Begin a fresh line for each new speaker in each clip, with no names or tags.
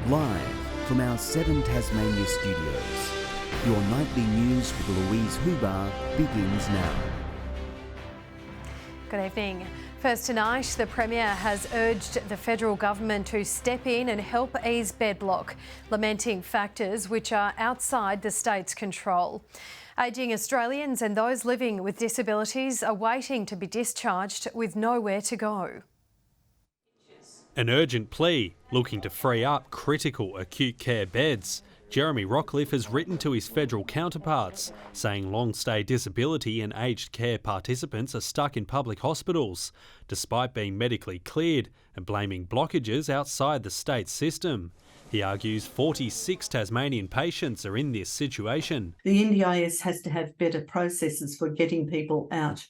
Live from our 7 Tasmania studios, your nightly news with Louise Huber begins now.
Good evening. First tonight, the Premier has urged the federal government to step in and help ease bedlock, lamenting factors which are outside the state's control. Ageing Australians and those living with disabilities are waiting to be discharged with nowhere to go.
An urgent plea looking to free up critical acute care beds. Jeremy Rockcliffe has written to his federal counterparts, saying long-stay disability and aged care participants are stuck in public hospitals, despite being medically cleared, and blaming blockages outside the state system. He argues 46 Tasmanian patients are in this situation.
The NDIS has to have better processes for getting people out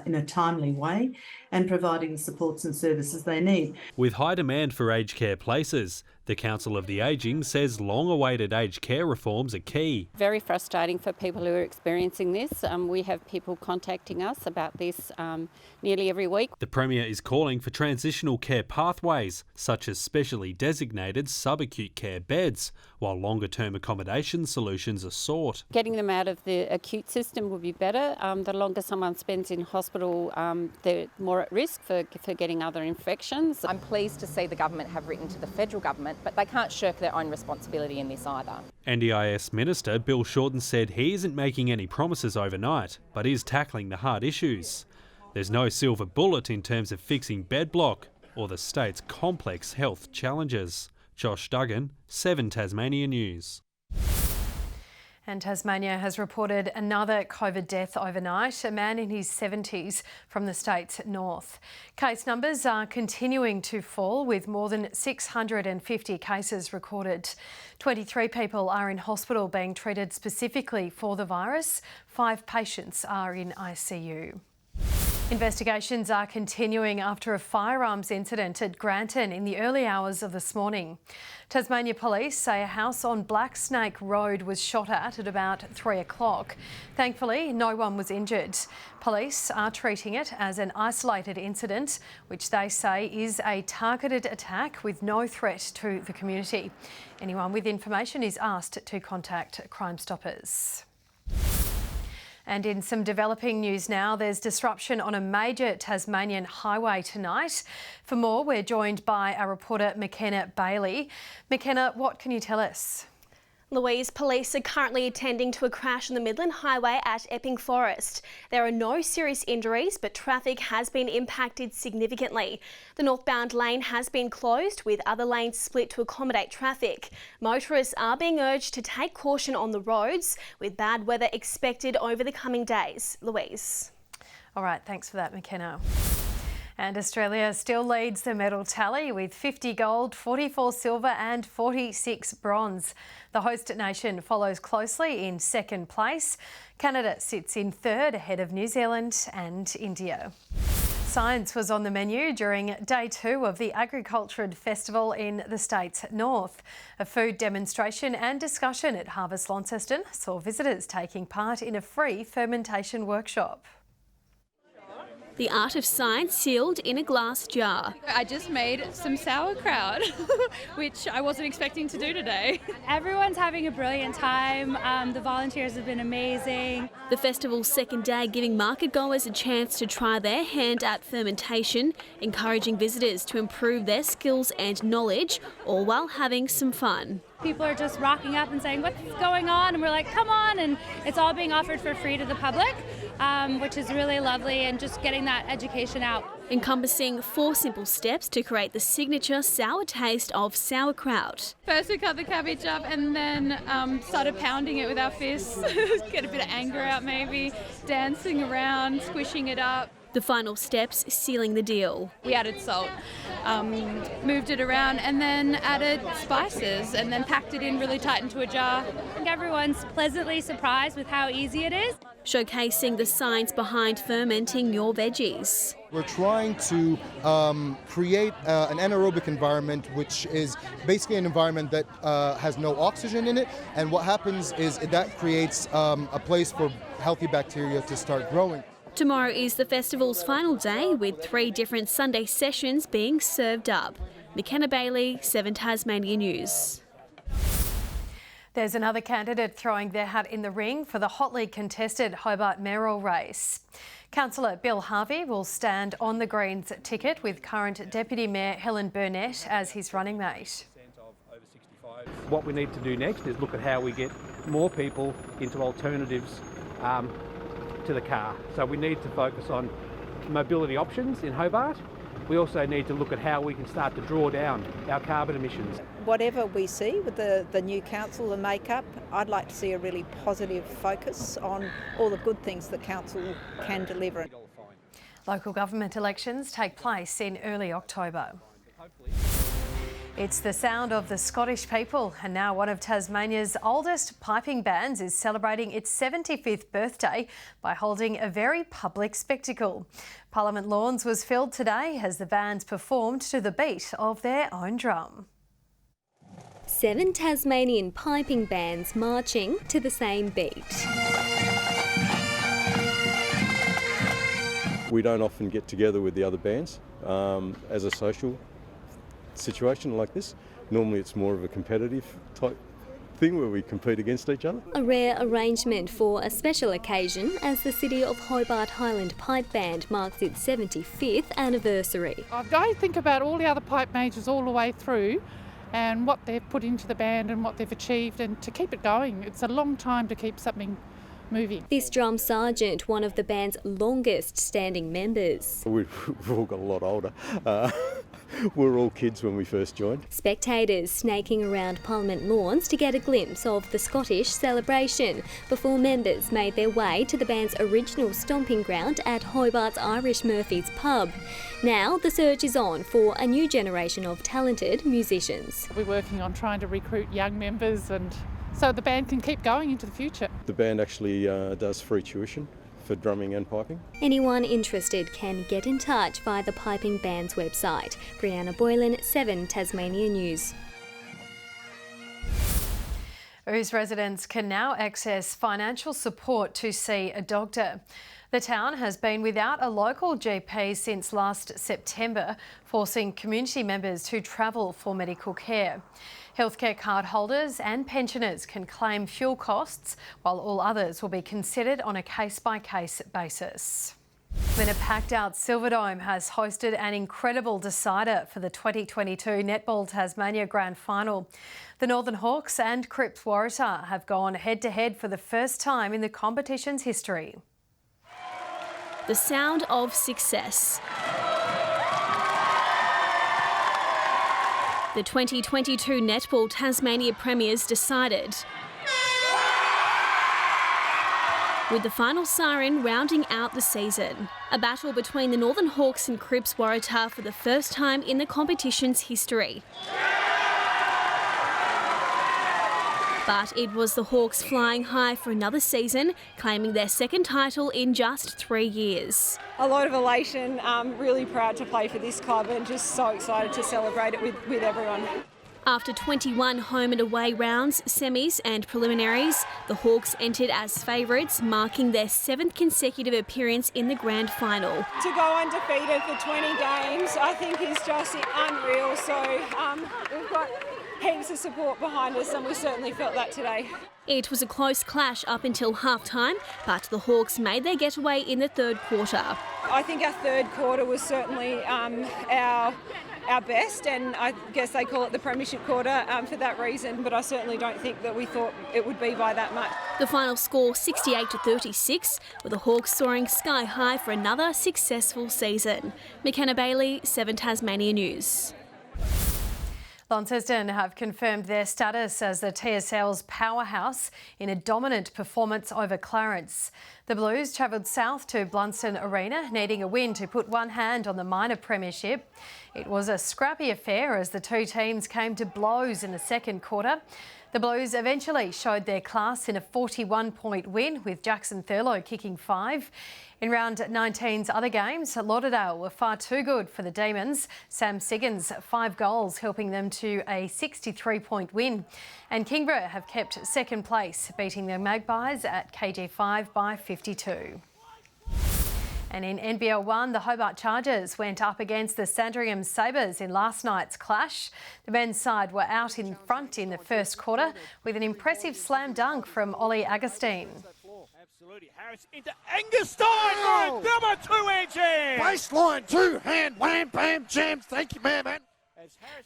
in a timely way and providing the supports and services they need.
With high demand for aged care places, the Council of the Ageing says long-awaited aged care reforms are key.
Very frustrating for people who are experiencing this. We have people contacting us about this nearly every week.
The Premier is calling for transitional care pathways, such as specially designated subacute care beds, while longer-term accommodation solutions are sought.
Getting them out of the acute system would be better. The longer someone spends in hospital, they're more at risk for getting other infections.
I'm pleased to see the government have written to the federal government, but they can't shirk their own responsibility in this either.
NDIS Minister Bill Shorten said he isn't making any promises overnight, but is tackling the hard issues. There's no silver bullet in terms of fixing bed block or the state's complex health challenges. Josh Duggan, 7 Tasmania News.
And Tasmania has reported another COVID death overnight, a man in his 70s from the state's north. Case numbers are continuing to fall, with more than 650 cases recorded. 23 people are in hospital being treated specifically for the virus. 5 patients are in ICU. Investigations are continuing after a firearms incident at Granton in the early hours of this morning. Tasmania Police say a house on Black Snake Road was shot at about 3 o'clock. Thankfully, no one was injured. Police are treating it as an isolated incident, which they say is a targeted attack with no threat to the community. Anyone with information is asked to contact Crime Stoppers. And in some developing news now, there's disruption on a major Tasmanian highway tonight. For more, we're joined by our reporter MAKENNA BAILY. MAKENNA, what can you tell us?
Louise, police are currently attending to a crash on the Midland Highway at Epping Forest. There are no serious injuries, but traffic has been impacted significantly. The northbound lane has been closed, with other lanes split to accommodate traffic. Motorists are being urged to take caution on the roads, with bad weather expected over the coming days. Louise.
All right, thanks for that, MAKENNA. And Australia still leads the medal tally with 50 gold, 44 silver and 46 bronze. The host nation follows closely in second place. Canada sits in third ahead of New Zealand and India. Science was on the menu during day 2 of the Agriculture Festival in the state's north. A food demonstration and discussion at Harvest Launceston saw visitors taking part in a free fermentation workshop.
The art of science sealed in a glass jar.
I just made some sauerkraut, which I wasn't expecting to do today. Everyone's having a brilliant time. The volunteers have been amazing.
The festival's second day giving market goers a chance to try their hand at fermentation, encouraging visitors to improve their skills and knowledge, all while having some fun.
People are just rocking up and saying, what's going on? And we're like, come on. And it's all being offered for free to the public, which is really lovely, and just getting that education out.
Encompassing 4 simple steps to create the signature sour taste of sauerkraut.
First we cut the cabbage up and then started pounding it with our fists, get a bit of anger out maybe, dancing around, squishing it up.
The final steps sealing the deal.
We added salt, moved it around and then added spices and then packed it in really tight into a jar. I think everyone's pleasantly surprised with how easy it is.
Showcasing the science behind fermenting your veggies.
We're trying to create an anaerobic environment, which is basically an environment that has no oxygen in it. And what happens is that creates a place for healthy bacteria to start growing.
Tomorrow is the festival's final day, with 3 different Sunday sessions being served up. MAKENNA Bailey, 7 Tasmania News.
There's another candidate throwing their hat in the ring for the hotly contested Hobart mayoral race. Councillor Bill Harvey will stand on the Greens ticket with current Deputy Mayor Helen Burnett as his running mate.
What we need to do next is look at how we get more people into alternatives to the car. So we need to focus on mobility options in Hobart. We also need to look at how we can start to draw down our carbon emissions.
Whatever we see with the new council, the make-up, I'd like to see a really positive focus on all the good things the council can deliver.
Local government elections take place in early October. It's the sound of the Scottish people, and now one of Tasmania's oldest piping bands is celebrating its 75th birthday by holding a very public spectacle. Parliament Lawns was filled today as the bands performed to the beat of their own drum.
7 Tasmanian piping bands marching to the same beat.
We don't often get together with the other bands as a social situation like this. Normally it's more of a competitive type thing where we compete against each other.
A rare arrangement for a special occasion as the City of Hobart Highland Pipe Band marks its 75th anniversary.
I've got to think about all the other pipe majors all the way through and what they've put into the band and what they've achieved, and to keep it going. It's a long time to keep something moving.
This drum sergeant, one of the band's longest standing members.
We've all got a lot older. We were all kids when we first joined.
Spectators snaking around Parliament Lawns to get a glimpse of the Scottish celebration before members made their way to the band's original stomping ground at Hobart's Irish Murphy's pub. Now the search is on for a new generation of talented musicians.
We're working on trying to recruit young members, and so the band can keep going into the future.
The band actually does free tuition for drumming and piping.
Anyone interested can get in touch via the Piping Band's website. Brianna Boylan, 7 Tasmania News.
Whose residents can now access financial support to see a doctor. The town has been without a local GP since last September, forcing community members to travel for medical care. Healthcare card holders and pensioners can claim fuel costs, while all others will be considered on a case-by-case basis. When a packed-out Silverdome has hosted an incredible decider for the 2022 Netball Tasmania Grand Final. The Northern Hawks and Cripps Waratah have gone head-to-head for the first time in the competition's history.
The sound of success. The 2022 Netball Tasmania Premiers decided, with the final siren rounding out the season. A battle between the Northern Hawks and Cripps Waratah for the first time in the competition's history. But it was the Hawks flying high for another season, claiming their second title in just 3 years.
A lot of elation, really proud to play for this club and just so excited to celebrate it with everyone.
After 21 home and away rounds, semis and preliminaries, the Hawks entered as favourites, marking their 7th consecutive appearance in the grand final.
To go undefeated for 20 games, I think is just unreal. So we've got heaps of support behind us, and we certainly felt that today.
It was a close clash up until half-time, but the Hawks made their getaway in the third quarter.
I think our third quarter was certainly our best, and I guess they call it the premiership quarter for that reason, but I certainly don't think that we thought it would be by that much.
The final score 68-36, with the Hawks soaring sky high for another successful season. MAKENNA Bailey, 7 Tasmania News.
Launceston have confirmed their status as the TSL's powerhouse in a dominant performance over Clarence. The Blues travelled south to Blunston Arena, needing a win to put one hand on the minor premiership. It was a scrappy affair as the two teams came to blows in the second quarter. The Blues eventually showed their class in a 41-point win, with Jackson Thurlow kicking 5. In round 19's other games, Lauderdale were far too good for the Demons. Sam Siggins' 5 goals helping them to a 63-point win. And Kingborough have kept second place, beating the Magpies at KG5 by 52. And in NBL 1, the Hobart Chargers went up against the Sandringham Sabres in last night's clash. The men's side were out in front in the first quarter with an impressive slam dunk from Ollie Agostine.
Absolutely. Harris into Angerstein. Oh. Number 2 edge. Baseline, 2-hand, wham, bam, jam. Thank you, man.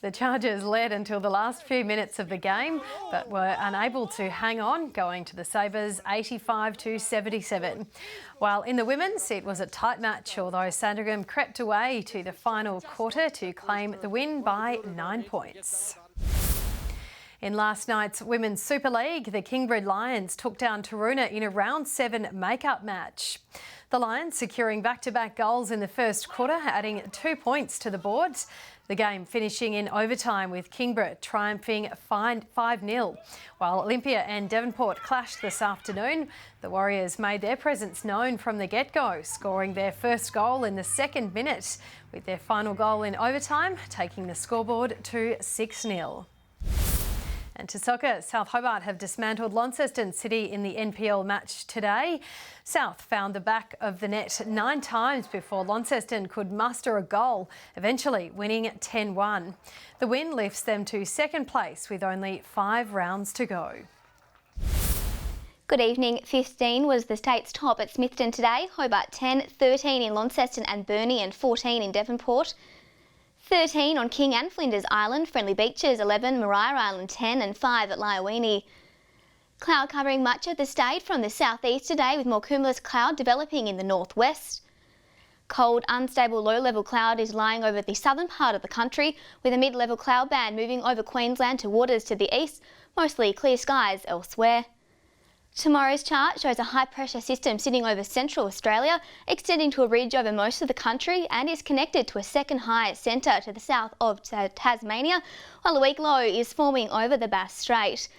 The Chargers led until the last few minutes of the game, but were unable to hang on, going to the Sabres 85-77. While in the women's, it was a tight match, although Sandringham crept away to the final quarter to claim the win by 9 points. In last night's Women's Super League, the Kingbred Lions took down Taroona in a round 7 make-up match. The Lions securing back-to-back goals in the first quarter, adding 2 points to the board. The game finishing in overtime with Kingbred triumphing 5-0. While Olympia and Devonport clashed this afternoon, the Warriors made their presence known from the get-go, scoring their first goal in the second minute, with their final goal in overtime taking the scoreboard to 6-0. And to soccer, South Hobart have dismantled Launceston City in the NPL match today. South found the back of the net 9 times before Launceston could muster a goal, eventually winning 10-1. The win lifts them to second place with only 5 rounds to go.
Good evening. 15 was the state's top at Smithton today. Hobart 10, 13 in Launceston and Burnie and 14 in Devonport. 13 on King and Flinders Island, Friendly Beaches 11, Maria Island 10 and 5 at Liawini. Cloud covering much of the state from the southeast today with more cumulus cloud developing in the northwest. Cold, unstable low-level cloud is lying over the southern part of the country with a mid-level cloud band moving over Queensland to waters to the east, mostly clear skies elsewhere. Tomorrow's chart shows a high-pressure system sitting over central Australia, extending to a ridge over most of the country and is connected to a second high centre to the south of Tasmania, while a weak low is forming over the Bass Strait.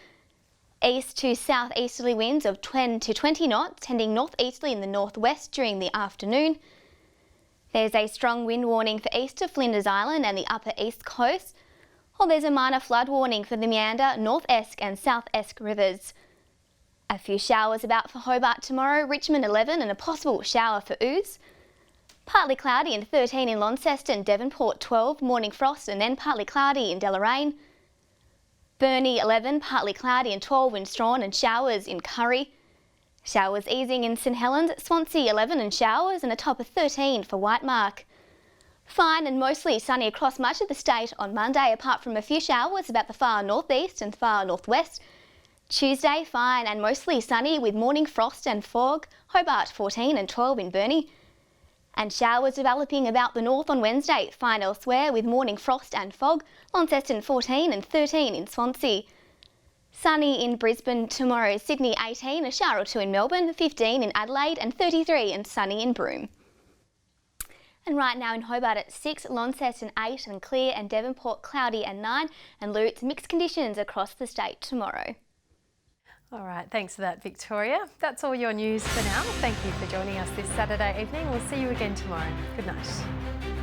East to southeasterly winds of 10 to 20 knots, tending northeasterly in the northwest during the afternoon. There's a strong wind warning for east of Flinders Island and the upper east coast, while there's a minor flood warning for the Meander, North Esk and South Esk rivers. A few showers about for Hobart tomorrow, Richmond 11 and a possible shower for Ooze. Partly cloudy and 13 in Launceston, Devonport 12, morning frost and then partly cloudy in Deloraine. Burnie 11, partly cloudy and 12 in Strawn and showers in Curry. Showers easing in St Helens, Swansea 11 and showers and a top of 13 for Whitemark. Fine and mostly sunny across much of the state on Monday, apart from a few showers about the far northeast and far northwest. Tuesday, fine and mostly sunny with morning frost and fog, Hobart 14 and 12 in Burnie. And showers developing about the north on Wednesday, fine elsewhere with morning frost and fog, Launceston 14 and 13 in Swansea. Sunny in Brisbane tomorrow, Sydney 18, a shower or 2 in Melbourne, 15 in Adelaide and 33 and sunny in Broome. And right now in Hobart at 6, Launceston 8 and clear and Devonport cloudy and 9 and Lutz mixed conditions across the state tomorrow.
All right, thanks for that, Victoria. That's all your news for now. Thank you for joining us this Saturday evening. We'll see you again tomorrow. Good night.